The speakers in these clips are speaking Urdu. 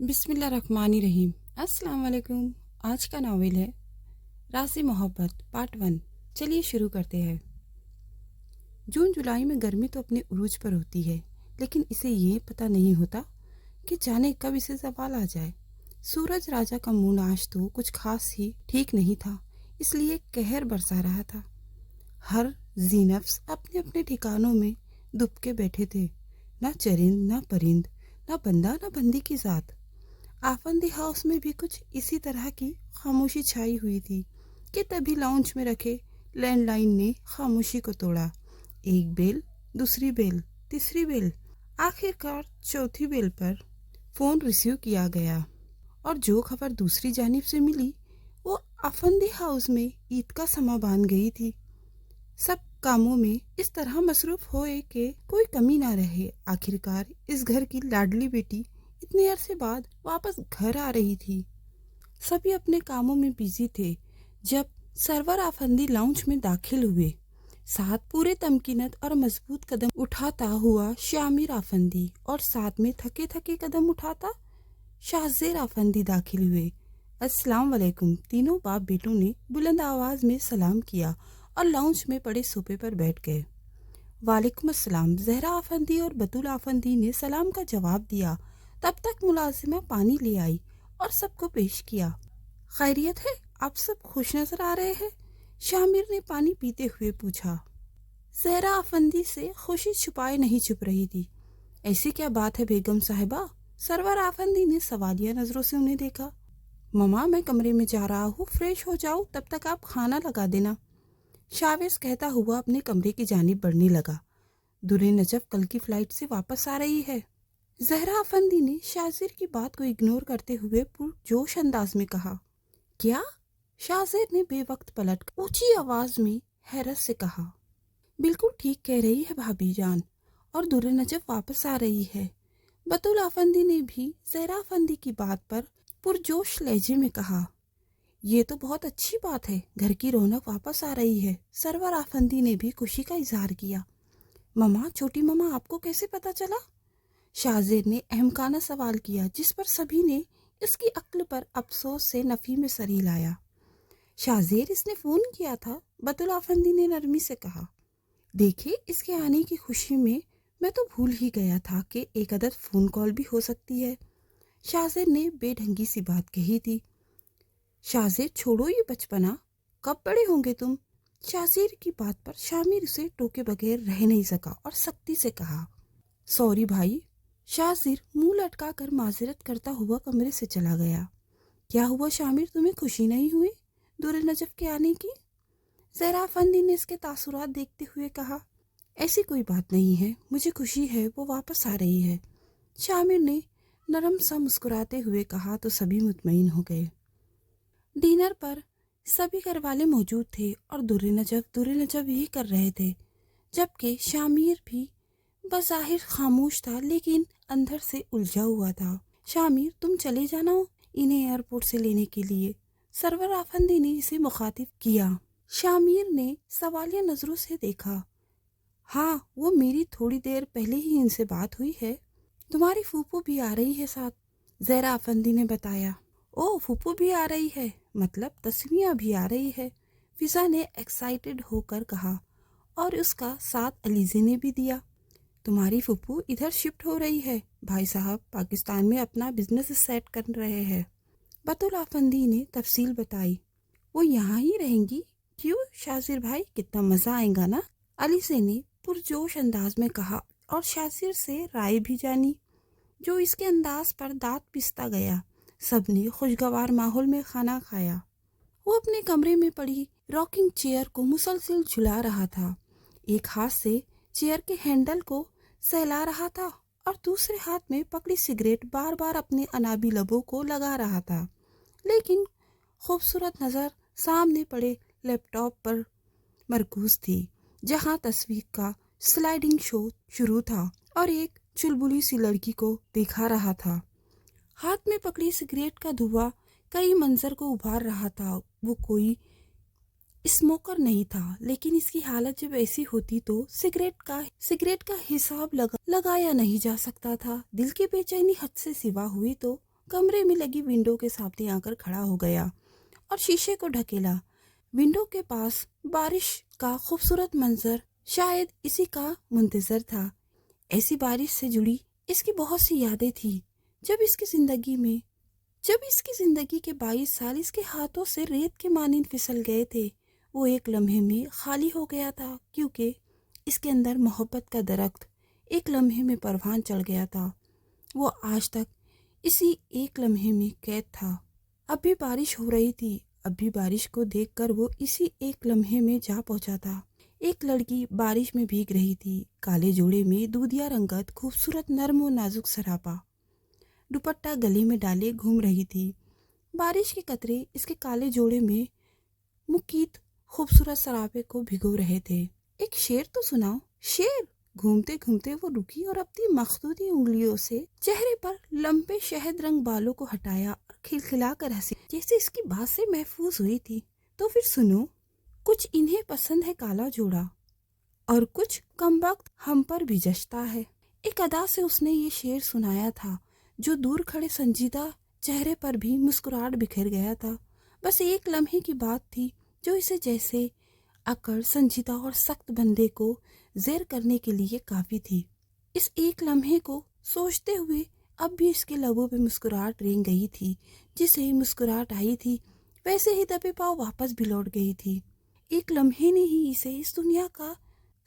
بسم اللہ الرحمن الرحیم۔ السلام علیکم۔ آج کا ناول ہے راز محبت پارٹ 1۔ چلیے شروع کرتے ہیں۔ جون جولائی میں گرمی تو اپنے عروج پر ہوتی ہے، لیکن اسے یہ پتہ نہیں ہوتا کہ جانے کب اسے زوال آ جائے۔ سورج راجا کا مون آج تو کچھ خاص ہی ٹھیک نہیں تھا، اس لیے قہر برسا رہا تھا۔ ہر ذی نفس اپنے اپنے ٹھکانوں میں دب کے بیٹھے تھے، نہ چرند نہ پرند، نہ بندہ نہ بندی کی ذات۔ آفندی ہاؤس میں بھی کچھ اسی طرح کی خاموشی چھائی ہوئی تھی کہ تبھی لاؤنج میں رکھے لینڈ لائن نے خاموشی کو توڑا۔ ایک بیل، دوسری بیل، تیسری بیل، آخر کار چوتھی بیل پر فون ریسیو کیا گیا، اور جو خبر دوسری جانب سے ملی وہ آفندی ہاؤس میں عید کا سما باندھ گئی تھی۔ سب کاموں میں اس طرح مصروف ہوئے کہ کوئی کمی نہ رہے۔ آخر کار اس گھر کی لاڈلی بیٹی اتنے عرصے بعد واپس گھر آ رہی تھی۔ سبھی اپنے کاموں میں بیزی تھے جب سرور آفندی لاؤنج میں داخل ہوئے۔ ساتھ پورے تمکینت اور مضبوط قدم اٹھاتا ہوا شامر آفندی، اور ساتھ میں تھکے تھکے قدم اٹھاتا شاہزیر آفندی داخل ہوئے۔ السلام علیکم۔ تینوں باپ بیٹوں نے بلند آواز میں سلام کیا اور لاؤنج میں پڑے صوفے پر بیٹھ گئے۔ وعلیکم السلام۔ زہرا آفندی اور بطول آفندی نے سلام کا جواب دیا۔ تب تک ملازمہ پانی لے آئی اور سب کو پیش کیا۔ خیریت ہے؟ آپ سب خوش نظر آ رہے ہیں، شامر نے پانی پیتے ہوئے پوچھا۔ زہرا آفندی سے خوشی چھپائے نہیں چھپ رہی تھی۔ ایسی کیا بات ہے بیگم صاحبہ؟ سرور آفندی نے سوالیہ نظروں سے انہیں دیکھا۔ مما، میں کمرے میں جا رہا ہوں، فریش ہو جاؤ، تب تک آپ کھانا لگا دینا، شاویز کہتا ہوا اپنے کمرے کی جانب بڑھنے لگا۔ درِ نجف کل کی فلائٹ سے واپس آ رہی ہے، زہرا آفندی نے شاہزیر کی بات کو اگنور کرتے ہوئے پرجوش انداز میں کہا۔ کیا؟ شاہزیر نے بے وقت پلٹ کر اونچی آواز میں حیرت سے کہا۔ بالکل ٹھیک کہہ رہی ہے بھابی جان، اور درِ نجف واپس آ رہی ہے، بطول آفندی نے بھی زہرا آفندی کی بات پر پرجوش لہجے میں کہا۔ یہ تو بہت اچھی بات ہے، گھر کی رونق واپس آ رہی ہے، سرور آفندی نے بھی خوشی کا اظہار کیا۔ مما، چھوٹی مما، آپ کو کیسے پتا چلا؟ شاہزیر نے احمقانہ سوال کیا، جس پر سبھی نے اس کی عقل پر افسوس سے نفی میں سر ہلایا۔ شاہزیر، اس نے فون کیا تھا، بطول آفندی نے نرمی سے کہا۔ دیکھیں، اس کے آنے کی خوشی میں تو بھول ہی گیا تھا کہ ایک عدد فون کال بھی ہو سکتی ہے، شاہزیر نے بے ڈھنگی سی بات کہی تھی۔ شاہزیر، چھوڑو یہ بچپنا، کب بڑے ہوں گے تم؟ شاہزیر کی بات پر شامر اسے ٹوکے بغیر رہ نہیں سکا اور سختی سے کہا۔ سوری بھائی۔ شاہزیر منہ لٹکا کر معذرت کرتا ہوا کمرے سے چلا گیا۔ کیا ہوا شامر، تمہیں خوشی نہیں ہوئی درِ نجف کے آنے کی؟ زہرا آفندی نے اس کے تاثرات دیکھتے ہوئے کہا۔ ایسی کوئی بات نہیں ہے، مجھے خوشی ہے وہ واپس آ رہی ہے، شامر نے نرم سا مسکراتے ہوئے کہا تو سبھی مطمئن ہو گئے۔ ڈنر پر سبھی گھر والے موجود تھے اور درِ نجف ہی کر رہے تھے، جبکہ شامر بھی بظاہر خاموش تھا لیکن اندر سے الجھا ہوا تھا۔ شامر، تم چلے جانا انہیں ایئرپورٹ سے لینے کے لیے، سرور آفندی نے اسے مخاطب کیا۔ شامر نے سوالیہ نظروں سے دیکھا۔ ہاں، وہ میری تھوڑی دیر پہلے ہی ان سے بات ہوئی ہے، تمہاری پھوپھو بھی آ رہی ہے ساتھ، زہرا آفندی نے بتایا۔ او، پھوپھو بھی آ رہی ہے، مطلب تسمیہ بھی آ رہی ہے، فضا نے ایکسائٹڈ ہو کر کہا، اور اس کا ساتھ علیزے نے بھی دیا۔ تمہاری پھوپھو ادھر شفٹ ہو رہی ہے، بھائی صاحب پاکستان میں اپنا بزنس سیٹ کر رہے ہیں، بطول آفندی نے تفصیل بتائی۔ وہ یہاں ہی رہیں گی؟ کیوں شاہزیر بھائی، کتنا مزہ آئے گا نا، علیزے نے پرجوش انداز میں کہا، اور شاہزیر سے رائے بھی جانی، جو اس کے انداز پر دانت پستا گیا۔ سب نے خوشگوار ماحول میں کھانا کھایا۔ وہ اپنے کمرے میں پڑی راکنگ چیئر کو مسلسل جھلا رہا تھا، ایک ہاتھ سے چیئر کے ہینڈل کو سہلا رہا تھا اور دوسرے ہاتھ میں پکڑی سگریٹ بار بار اپنے انابی لبوں کو لگا رہا تھا، لیکن خوبصورت نظر سامنے پڑے لیپ ٹاپ پر مرکوز تھی، جہاں تصویر کا سلائیڈنگ شو شروع تھا اور ایک چلبلی سی لڑکی کو دکھا رہا تھا۔ ہاتھ میں پکڑی سگریٹ کا دھواں کئی منظر کو ابھار رہا تھا۔ وہ کوئی اسموکر نہیں تھا، لیکن اس کی حالت جب ایسی ہوتی تو سگریٹ کا حساب لگایا نہیں جا سکتا تھا۔ دل کی بے چینی حد سے سوا ہوئی تو کمرے میں لگی ونڈو کے سامنے آ کر کھڑا ہو گیا اور شیشے کو ڈھکیلا۔ ونڈو کے پاس بارش کا خوبصورت منظر شاید اسی کا منتظر تھا۔ ایسی بارش سے جڑی اس کی بہت سی یادیں تھیں۔ جب اس کی زندگی کے 22 سال اس کے ہاتھوں سے ریت کے مانند پھسل گئے تھے، وہ ایک لمحے میں خالی ہو گیا تھا، کیونکہ اس کے اندر محبت کا درخت ایک لمحے میں پروان چڑھ گیا تھا۔ وہ آج تک اسی ایک لمحے میں قید تھا۔ اب بھی بارش ہو رہی تھی، اب بھی بارش کو دیکھ کر وہ اسی ایک لمحے میں جا پہنچا تھا۔ ایک لڑکی بارش میں بھیگ رہی تھی، کالے جوڑے میں دودھیا رنگت خوبصورت نرم و نازک سراپا دوپٹہ گلے میں ڈالے گھوم رہی تھی۔ بارش کے قطرے اس کے کالے جوڑے میں مکیت خوبصورت سراپے کو بھگو رہے تھے۔ ایک شعر تو سناؤ، شعر۔ گھومتے گھومتے وہ رکی اور اپنی مخدودی انگلیوں سے چہرے پر لمبے شہد رنگ بالوں کو ہٹایا اور کھلکھلا کر ہنسی، جیسے اس کی بات سے محفوظ ہوئی تھی۔ تو پھر سنو، کچھ انہیں پسند ہے کالا جوڑا اور کچھ کمبخت ہم پر بھی جچتا ہے۔ ایک ادا سے اس نے یہ شعر سنایا تھا جو دور کھڑے سنجیدہ چہرے پر بھی مسکراہٹ بکھیر گیا تھا۔ بس ایک لمحے کی بات تھی جو اسے جیسے اکڑ سنجیدہ اور سخت بندے کو زیر کرنے کے لیے کافی تھی۔ اس ایک لمحے کو سوچتے ہوئے اب بھی اس کے لبوں پہ مسکراہٹ رینگ گئی تھی۔ جسے ہی مسکراہٹ آئی تھی ویسے ہی دبے پاؤں واپس بھی لوٹ گئی تھی۔ ایک لمحے نے ہی اسے اس دنیا کا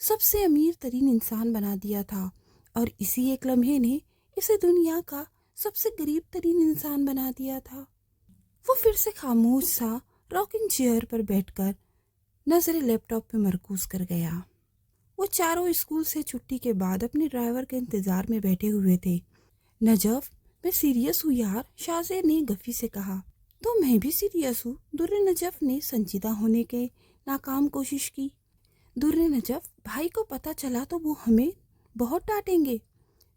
سب سے امیر ترین انسان بنا دیا تھا، اور اسی ایک لمحے نے اسے دنیا کا سب سے غریب ترین انسان بنا دیا تھا۔ وہ پھر سے خاموش سا راکنگ چیئر پر بیٹھ کر نظریں لیپ ٹاپ پہ مرکوز کر گیا۔ وہ چاروں اسکول سے چھٹی کے بعد اپنے ڈرائیور کے انتظار میں بیٹھے ہوئے تھے۔ نجف، میں سیریس ہوں یار، شاہزیر نے گفی سے کہا۔ تو میں بھی سیریس ہوں، در نجف نے سنجیدہ ہونے کے ناکام کوشش کی۔ در نجف، بھائی کو پتہ چلا تو وہ ہمیں بہت ڈانٹیں گے،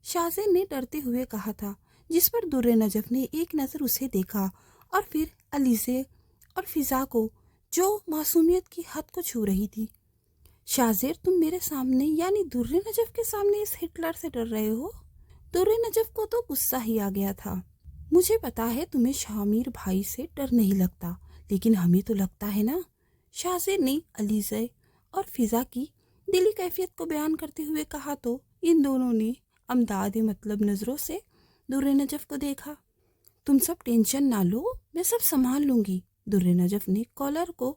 شاہزیر نے ڈرتے ہوئے کہا تھا، جس پر در نجف نے ایک نظر اسے دیکھا اور پھر علیزے اور فضا کو جو معصومیت کی حد کو چھو رہی تھی۔ شاہزیر، تم میرے سامنے یعنی در نجف کے سامنے اس ہٹلر سے ڈر رہے ہو؟ در نجف کو تو غصہ ہی آ گیا تھا۔ مجھے پتا ہے تمہیں شامیر بھائی سے ڈر نہیں لگتا، لیکن ہمیں تو لگتا ہے نا۔ شاہزیر نے علیزے اور فضا کی دلی کیفیت کو بیان کرتے ہوئے کہا تو ان دونوں نے امداد مطلب نظروں سے در نجف کو دیکھا۔ تم سب ٹینشن نہ لو، میں سب سنبھال لوں گی، در نجف نے کالر کو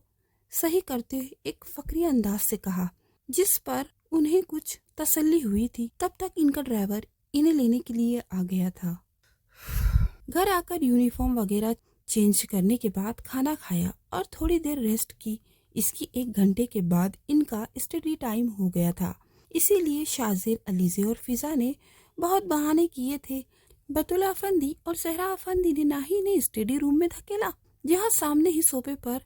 صحیح کرتے ہوئے ایک فقری انداز سے کہا، جس پر انہیں کچھ تسلی ہوئی تھی۔ تب تک ان کا ڈرائیور انہیں لینے کے لیے آ گیا تھا۔ گھر آ کر یونیفارم وغیرہ چینج کرنے کے بعد کھانا کھایا اور تھوڑی دیر ریسٹ کی۔ اس کی 1 گھنٹے کے بعد ان کا اسٹڈی ٹائم ہو گیا تھا، اسی لیے شاہزیر، علیزے اور فضا نے بہت بہانے کیے تھے۔ بطولہ افندی اور صحرا افندی نے ناہی نے اسٹڈی روم میں دھکیلا، جہاں سامنے ہی صوفے پر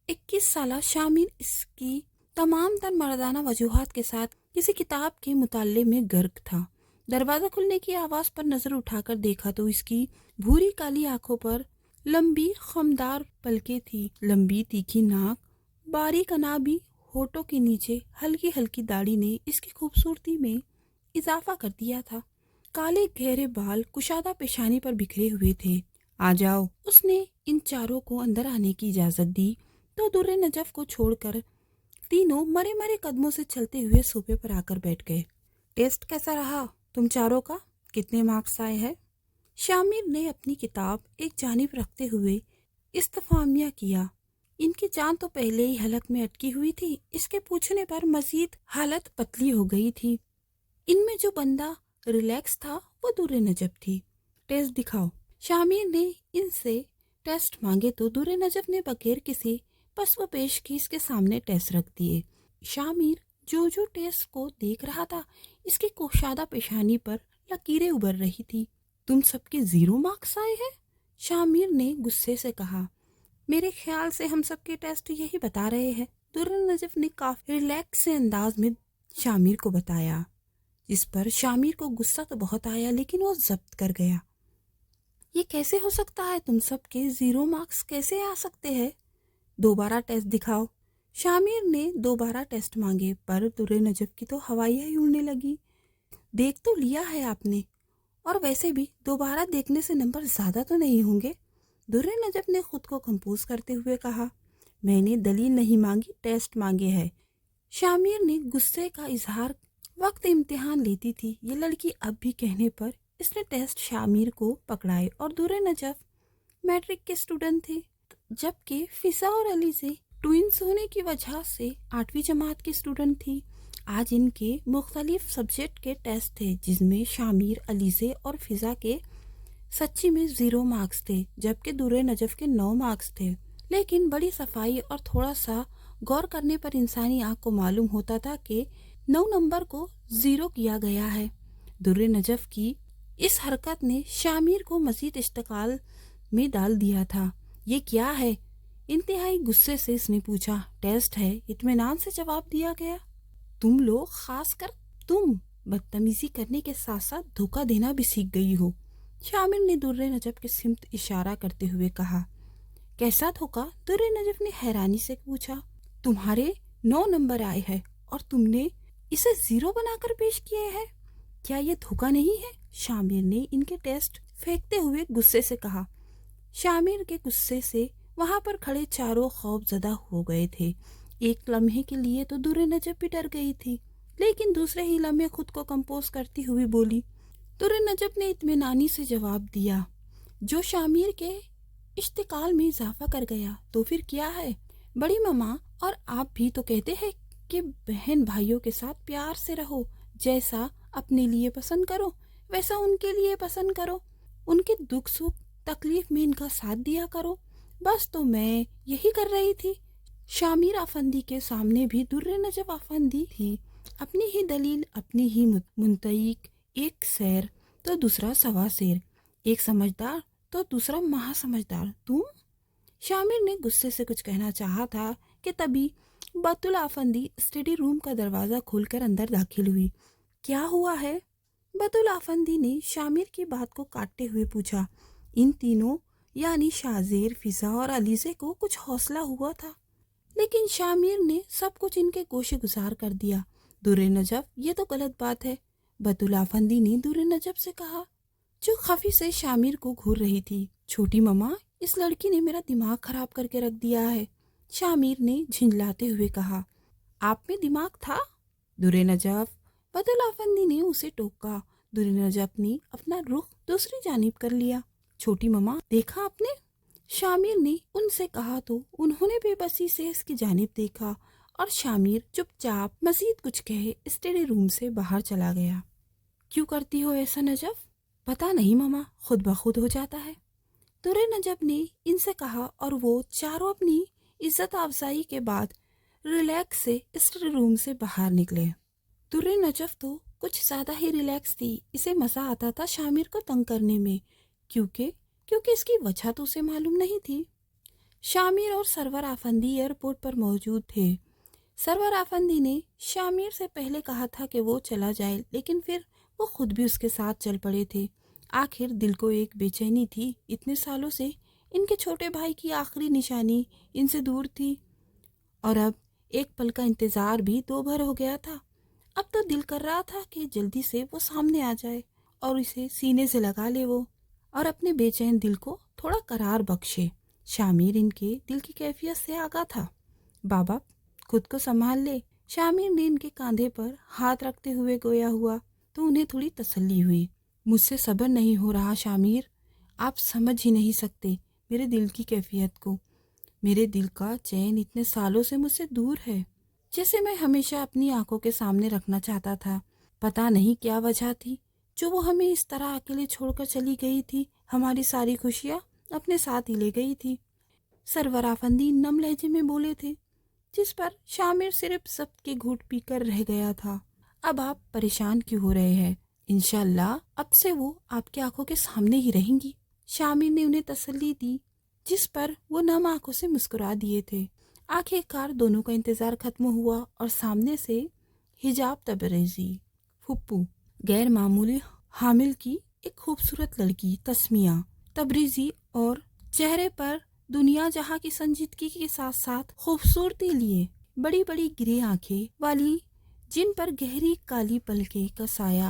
21 سالہ شامل اس کی تمام تر مردانہ وجوہات کے ساتھ کسی کتاب کے مطالعے میں غرق تھا۔ دروازہ کھلنے کی آواز پر نظر اٹھا کر دیکھا تو اس کی بھوری کالی آنکھوں پر لمبی خمدار پلکیں تھی، لمبی تیکھی ناک، باریک انابی ہونٹوں کے نیچے ہلکی ہلکی داڑھی نے اس کی خوبصورتی میں اضافہ کر دیا تھا۔ کالے گہرے بال کشادہ پیشانی پر بکھرے ہوئے تھے۔ آ جاؤ، اس نے ان چاروں کو اندر آنے کی اجازت دی تو در نجف کو چھوڑ کر تینوں مرے مرے قدموں سے چلتے ہوئے صوفے پر آ کر بیٹھ گئے۔ ٹیسٹ کیسا رہا تم چاروں کا؟ کتنے مارکس آئے ہیں؟ شامر نے اپنی کتاب ایک جانب رکھتے ہوئے استفہامیہ کیا۔ ان کی جان تو پہلے ہی حلق میں اٹکی ہوئی تھی، اس کے پوچھنے پر مزید حالت پتلی ہو گئی تھی۔ ان میں جو بندہ ریلیکس تھا وہ در نجف تھی۔ ٹیسٹ دکھاؤ، شامر نے ان سے ٹیسٹ مانگے تو در نجف نے بغیر کسی پس و پیش کی اس کے سامنے ٹیسٹ رکھ دیے۔ شامر جو ٹیسٹ کو دیکھ رہا تھا، اس کی کوشادہ پیشانی پر لکیریں ابھر رہی تھی۔ تم سب کے 0 مارکس آئے ہیں؟ شامر نے غصے سے کہا۔ میرے خیال سے ہم سب کے ٹیسٹ یہی بتا رہے ہیں، در نجف نے کافی ریلیکس سے انداز میں شامر کو بتایا، جس پر شامر کو غصہ تو بہت آیا لیکن وہ ضبط کر گیا۔ یہ کیسے ہو سکتا ہے؟ تم سب کے 0 مارکس کیسے آ سکتے ہیں؟ دوبارہ ٹیسٹ دکھاؤ۔ شامر نے دوبارہ ٹیسٹ مانگے پر در نجف کی تو ہوائیاں ہی اڑنے لگی۔ دیکھ تو لیا ہے آپ نے، اور ویسے بھی دوبارہ دیکھنے سے نمبر زیادہ تو نہیں ہوں گے۔ درِ نجف نے خود کو کمپوز کرتے ہوئے کہا، میں نے دلیل نہیں مانگی، ٹیسٹ مانگے ہے۔ شامیر نے غصے کا اظہار، وقت امتحان لیتی تھی یہ لڑکی اب بھی کہنے پر اس نے ٹیسٹ شامیر کو پکڑائے، اور درِ نجف میٹرک کے اسٹوڈنٹ تھے، جبکہ فضا اور علیزے ٹوئنس ہونے کی وجہ سے 8ویں جماعت کے اسٹوڈنٹ تھی۔ آج ان کے مختلف سبجیکٹ کے ٹیسٹ تھے، جس میں شامیر، علیزے اور فضا کے سچی میں 0 مارکس تھے، جبکہ درِ نجف کے 9 مارکس تھے۔ لیکن بڑی صفائی اور تھوڑا سا غور کرنے پر انسانی آنکھ کو معلوم ہوتا تھا کہ 9 نمبر کو 0 کیا گیا ہے۔ درِ نجف کی اس حرکت نے شامیر کو مزید اشتعال میں ڈال دیا تھا۔ یہ کیا ہے؟ انتہائی غصے سے اس نے پوچھا۔ ٹیسٹ ہے، اطمینان سے جواب دیا گیا۔ تم لوگ، خاص کر تم، بدتمیزی کرنے کے ساتھ ساتھ دھوکہ دینا بھی سیکھ گئی ہو۔ شامر نے درِ نجف کی سمت اشارہ کرتے ہوئے کہا۔ کیسا دھوکہ؟ درِ نجف نے حیرانی سے پوچھا۔ تمہارے 9 نمبر آئے ہیں اور تم نے اسے 0 بنا کر پیش کیے ہیں، کیا یہ دھوکہ نہیں ہے؟ شامر نے ان کے ٹیسٹ پھینکتے ہوئے غصے سے کہا۔ شامر کے غصے سے وہاں پر کھڑے چاروں خوف زدہ ہو گئے تھے۔ ایک لمحے کے لیے تو درِ نجف بھی ڈر گئی تھی، لیکن دوسرے ہی لمحے خود کو کمپوز کرتی ہوئی بولی۔ درِ نجف نے اطمینانی سے جواب دیا، جو شامر کے اشتعال میں اضافہ کر گیا۔ تو پھر کیا ہے؟ بڑی ماما اور آپ بھی تو کہتے ہیں کہ بہن بھائیوں کے ساتھ پیار سے رہو، جیسا اپنے لیے پسند کرو ویسا ان کے لیے پسند کرو، ان کے دکھ سکھ تکلیف میں ان کا ساتھ دیا کرو۔ بس تو میں یہی کر رہی تھی۔ شامر افندی کے سامنے بھی درِ نجف افندی تھی، اپنی ہی دلیل، اپنی ہی منطق، ایک سیر تو دوسرا سوا سیر، ایک سمجھدار تو دوسرا مہا سمجھدار۔ تم؟ شامر نے غصے سے کچھ کہنا چاہا تھا کہ تبھی بطل افندی اسٹڈی روم کا دروازہ کھول کر اندر داخل ہوئی۔ کیا ہوا ہے؟ بطل افندی نے شامر کی بات کو کاٹتے ہوئے پوچھا۔ ان تینوں یعنی شاہزیر، فضا اور علیزے کو کچھ حوصلہ ہوا تھا، لیکن شامر نے سب کچھ ان کے گوشے گزار کر دیا۔ درِ نجف، یہ تو غلط بات ہے، بطل افندی نے درِ نجف سے کہا، جو خفی سے شامر کو گھور رہی تھی۔ چھوٹی ماما، اس لڑکی نے میرا دماغ خراب کر کے رکھ دیا ہے، شامر نے جھنجلاتے ہوئے کہا۔ آپ میں دماغ تھا؟ درِ نجف، بطل افندی نے اسے ٹوکا۔ درِ نجف نے اپنا رخ دوسری جانب کر لیا۔ چھوٹی ماما، دیکھا آپ نے؟ شامر نے ان سے کہا تو انہوں نے بے بسی سے اس کی جانب دیکھا، اور شامر چپ چاپ مزید کچھ کہے اسٹڈی روم سے باہر چلا گیا۔ کیوں کرتی ہو ایسا نجف؟ پتہ نہیں ماما، خود بخود ہو جاتا ہے، درِ نجف نے ان سے کہا، اور وہ چاروں اپنی عزت افزائی کے بعد ریلیکس سے اسٹڈی روم سے باہر نکلے۔ درِ نجف تو کچھ زیادہ ہی ریلیکس تھی، اسے مزہ آتا تھا شامر کو تنگ کرنے میں، کیونکہ اس کی وجہ تو اسے معلوم نہیں تھی۔ شامر اور سرور افندی ایئرپورٹ پر موجود تھے۔ سرور افندی نے شامر سے پہلے کہا تھا کہ وہ چلا جائے، لیکن پھر وہ خود بھی اس کے ساتھ چل پڑے تھے۔ آخر دل کو ایک بے چینی تھی، اتنے سالوں سے ان کے چھوٹے بھائی کی آخری نشانی ان سے دور تھی، اور اب ایک پل کا انتظار بھی دو بھر ہو گیا تھا۔ اب تو دل کر رہا تھا کہ جلدی سے وہ سامنے آ جائے اور اسے سینے سے لگا لے وہ، اور اپنے بے چین دل کو تھوڑا قرار بخشے۔ شامر ان کے دل کی کیفیت سے آگاہ تھا۔ بابا، خود کو سنبھال لے، شامر نے ان کے کاندھے پر ہاتھ رکھتے ہوئے گویا ہوا تو انہیں تھوڑی تسلی ہوئی۔ مجھ سے صبر نہیں ہو رہا شامر، آپ سمجھ ہی نہیں سکتے میرے دل کی کیفیت کو۔ میرے دل کا چین اتنے سالوں سے مجھ سے دور ہے، جیسے میں ہمیشہ اپنی آنکھوں کے سامنے رکھنا چاہتا تھا۔ پتہ نہیں کیا وجہ تھی جو وہ ہمیں اس طرح اکیلے چھوڑ کر چلی گئی تھی، ہماری ساری خوشیاں اپنے ساتھ ہی لے گئی تھی، سرور افندی نم لہجے میں بولے تھے، جس پر شامر صرف ضبط کے گھونٹ پی کر رہ گیا تھا۔ اب آپ پریشان کیوں ہو رہے ہیں؟ انشاءاللہ اب سے وہ آپ کی آنکھوں کے سامنے ہی رہیں گی، شامر نے انہیں تسلی دی، جس پر وہ نم آنکھوں سے مسکرا دیے تھے۔ آخر کار دونوں کا انتظار ختم ہوا اور سامنے سے حجاب تبریزی پھپھو غیر معمولی حامل کی ایک خوبصورت لڑکی تسمیہ تبریزی، اور چہرے پر دنیا جہاں کی سنجیدگی کے ساتھ ساتھ خوبصورتی لیے بڑی بڑی گرے آنکھیں والی، جن پر گہری کالی پلکیں کا سایہ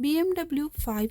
BMW 5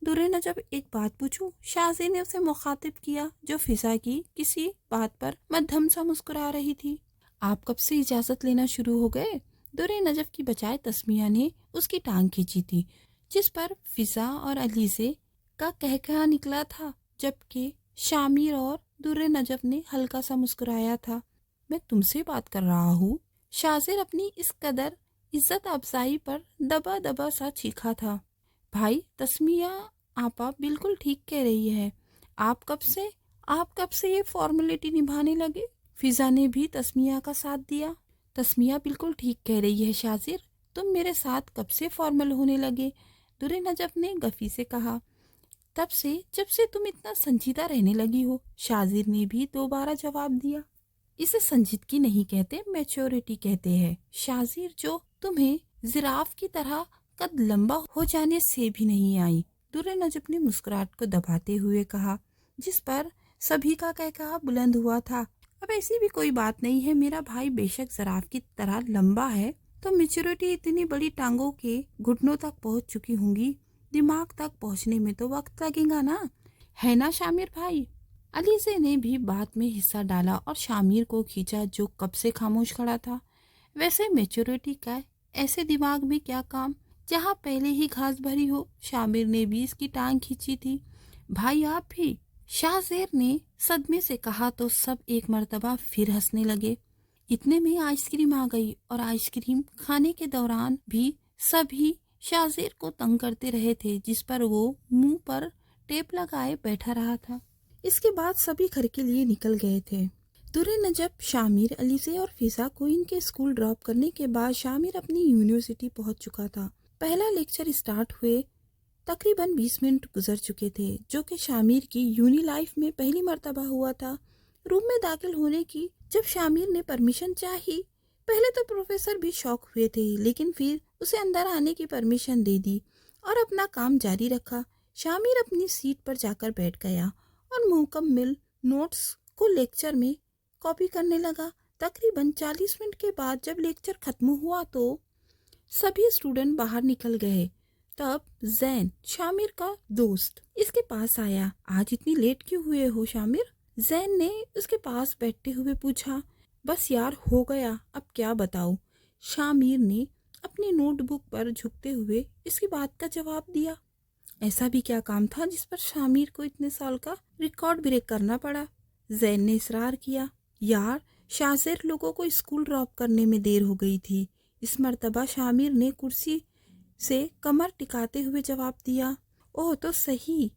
درِ نجف ایک بات پوچھوں؟ شازی نے اسے مخاطب کیا جو فضا کی کسی بات پر مدھم سا مسکرا رہی تھی۔ آپ کب سے اجازت لینا شروع ہو گئے؟ درِ نجف کی بجائے تسمیہ نے اس کی ٹانگ کھینچی تھی، جس پر فضا اور علیزے کا کہکہا نکلا تھا، جبکہ شامر اور درِ نجف نے ہلکا سا مسکرایا تھا۔ میں تم سے بات کر رہا ہوں۔ شازر اپنی اس قدر عزت افزائی پر دبا دبا سا چیخا تھا۔ بھائی، تسمیہ آپا بالکل ٹھیک کہہ رہی ہے۔ آپ کب سے یہ فارمیلٹی نبھانے لگے؟ فضا نے بھی تسمیہ کا ساتھ دیا۔ تسمیہ بالکل ٹھیک کہہ رہی ہے شازر، تم میرے ساتھ کب سے فارمل ہونے لگے؟ درِ نجف نے گفی سے کہا۔ تب سے جب سے تم اتنا سنجیدہ رہنے لگی ہو، شازر نے بھی دوبارہ جواب دیا۔ اسے سنجیدگی نہیں کہتے، میچورٹی کہتے ہیں شازر، جو تمہیں زراف کی طرح قد لمبا ہو جانے سے بھی نہیں آئی۔ درِ نجف نے مسکراہٹ کو دباتے ہوئے کہا، جس پر سبھی کا کہکہا بلند ہوا تھا۔ اب ایسی بھی کوئی بات نہیں ہے، میرا بھائی بے شک زراف کی طرح لمبا ہے تو میچورٹی اتنی بڑی ٹانگوں کے گھٹنوں تک پہنچ چکی ہوں گی، دماغ تک پہنچنے میں تو وقت لگے گا نا، ہے نا شامر بھائی؟ علیزے نے بھی بات میں حصہ ڈالا اور شامر کو کھینچا جو کب سے خاموش کھڑا تھا۔ ویسے میچورٹی کا ایسے دماغ میں کیا کام جہاں پہلے ہی گھاس بھری ہو؟ شامر نے بھی اس کی ٹانگ کھینچی تھی۔ بھائی آپ بھی؟ شاہزیر نے صدمے سے کہا تو سب ایک مرتبہ پھر ہنسنے لگے۔ اتنے میں آئس کریم آ گئی اور آئس کریم کھانے کے دوران بھی سبھی شاہزیر کو تنگ کرتے رہے تھے، جس پر وہ منہ پر ٹیپ لگائے بیٹھا رہا تھا۔ اس کے بعد سبھی گھر کے لیے نکل گئے تھے۔ درِ نجف، شامر، علیزے اور فضا کو ان کے اسکول ڈراپ کرنے کے بعد شامر اپنی یونیورسٹی پہنچ چکا تھا۔ پہلا لیکچر اسٹارٹ ہوئے تقریباً 20 منٹ گزر چکے تھے، جو کہ شامر کی یونی لائف میں پہلی مرتبہ ہوا تھا۔ روم میں داخل ہونے کی جب شامر نے پرمیشن چاہی، پہلے تو پروفیسر بھی شوق ہوئے تھے، لیکن پھر اسے اندر آنے کی پرمیشن دے دی اور اپنا کام جاری رکھا۔ شامر اپنی سیٹ پر جا کر بیٹھ گیا اور مکمل نوٹس کو لیکچر میں کاپی کرنے لگا۔ تقریباً 40 منٹ کے بعد جب لیکچر ختم ہوا تو سبھی اسٹوڈنٹ باہر نکل گئے۔ تب زین، شامر کا دوست، اس کے پاس آیا۔ آج اتنی لیٹ کیوں ہوئے ہو شامر؟ زین نے اس کے پاس بیٹھتے ہوئے پوچھا۔ بس یار ہو گیا، اب کیا بتاؤ؟ شامر نے اپنی نوٹ بک پر جھکتے ہوئے اس کی بات کا جواب دیا۔ ایسا بھی کیا کام تھا جس پر شامر کو اتنے سال کا ریکارڈ بریک کرنا پڑا؟ زین نے اصرار کیا۔ یار، شاہزیر لوگوں کو اسکول ڈراپ کرنے میں دیر ہو گئی تھی۔ اس مرتبہ شامر نے کرسی سے کمر ٹکاتے ہوئے جواب دیا۔ اوہ تو صحیح،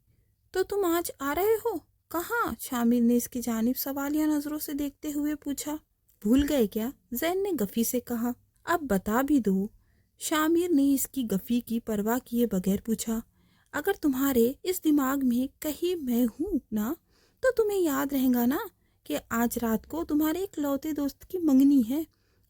تو تم آج آ رہے ہو؟ کہاں؟ شامر نے اس کی جانب سوالیہ نظروں سے دیکھتے ہوئے پوچھا۔ بھول گئے کیا؟ زین نے گفی سے کہا۔ اب بتا بھی دو، شامر نے اس کی گفی کی پرواہ کیے بغیر پوچھا۔ اگر تمہارے اس دماغ میں کہیں میں ہوں نا، تو تمہیں یاد رہے گا نا کہ آج رات کو تمہارے اکلوتے دوست کی منگنی ہے۔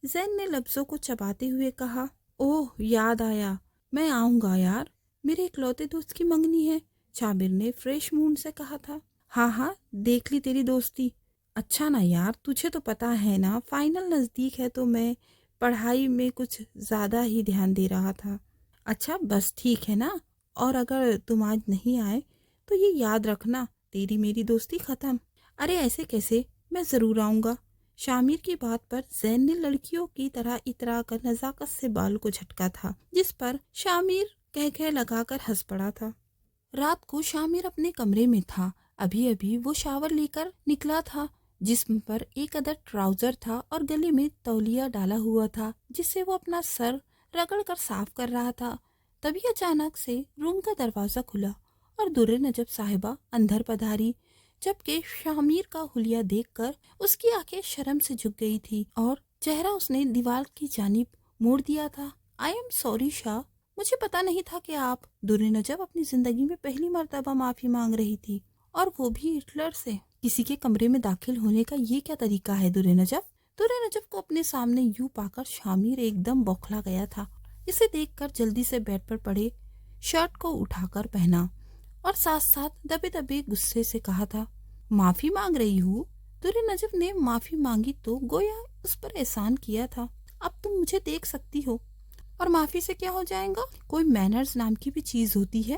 زین نے لفظوں کو چباتے ہوئے کہا۔ اوہ یاد آیا، میں آؤں گا یار، میرے اکلوتے دوست کی منگنی ہے، شامر نے فریش موڈ سے کہا تھا۔ ہاں ہاں، دیکھ لی تیری دوستی۔ اچھا نا یار، تجھے تو پتا ہے نا فائنل نزدیک ہے تو میں پڑھائی میں کچھ زیادہ ہی دھیان دے رہا تھا۔ اچھا بس ٹھیک ہے نا، اور اگر تم آج نہیں آئے تو یہ یاد رکھنا، تیری میری دوستی ختم۔ ارے ایسے کیسے، میں ضرور آؤں گا۔ شامر کی بات پر زین نے لڑکیوں کی طرح اترا کر نزاکت سے بال کو جھٹکا تھا، جس پر شامر کہہ لگا کر ہنس پڑا تھا۔ رات کو شامر اپنے کمرے میں تھا۔ ابھی ابھی وہ شاور لے کر نکلا تھا، جسم پر ایک عدد ٹراؤزر تھا اور گلے میں تولیہ ڈالا ہوا تھا، جس سے وہ اپنا سر رگڑ کر صاف کر رہا تھا۔ تبھی اچانک سے روم کا دروازہ کھلا اور درِ نجف صاحبہ اندر پدھاری، جبکہ شامر کا حلیہ دیکھ کر اس کی آنکھیں شرم سے جھک گئی تھی اور چہرہ اس نے دیوار کی جانب موڑ دیا تھا۔ آئی ایم سوری شاہ، مجھے پتا نہیں تھا کہ آپ۔ درِ نجف اپنی زندگی میں پہلی مرتبہ معافی مانگ رہی تھی، اور وہ بھی ہٹلر سے۔ کسی کے کمرے میں داخل ہونے کا یہ کیا طریقہ ہے درِ نجف؟ درِ نجف کو اپنے سامنے یوں پا کر شامر ایک دم بوکھلا گیا تھا۔ اسے دیکھ کر جلدی سے بیڈ پر پڑے شرٹ کو اٹھا کر پہنا اور ساتھ ساتھ دبے دبے غصے سے کہا تھا۔ معافی مانگ رہی ہوں؟ درِ نجف نے معافی مانگی تو گویا اس پر احسان کیا تھا۔ اب تم مجھے دیکھ سکتی ہو، اور معافی سے کیا ہو جائے گا؟ کوئی مینرز نام کی بھی چیز ہوتی ہے،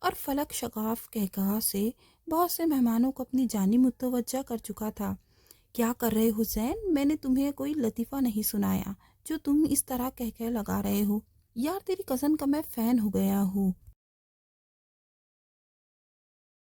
اور فلک شگاف کہکہا سے بہت سے مہمانوں کو اپنی جانب متوجہ کر چکا تھا۔ کیا کر رہے ہو حسین؟ میں نے تمہیں کوئی لطیفہ نہیں سنایا جو تم اس طرح کہہ لگا رہے ہو؟ یار تیری کزن کا میں فین ہو گیا ہوں،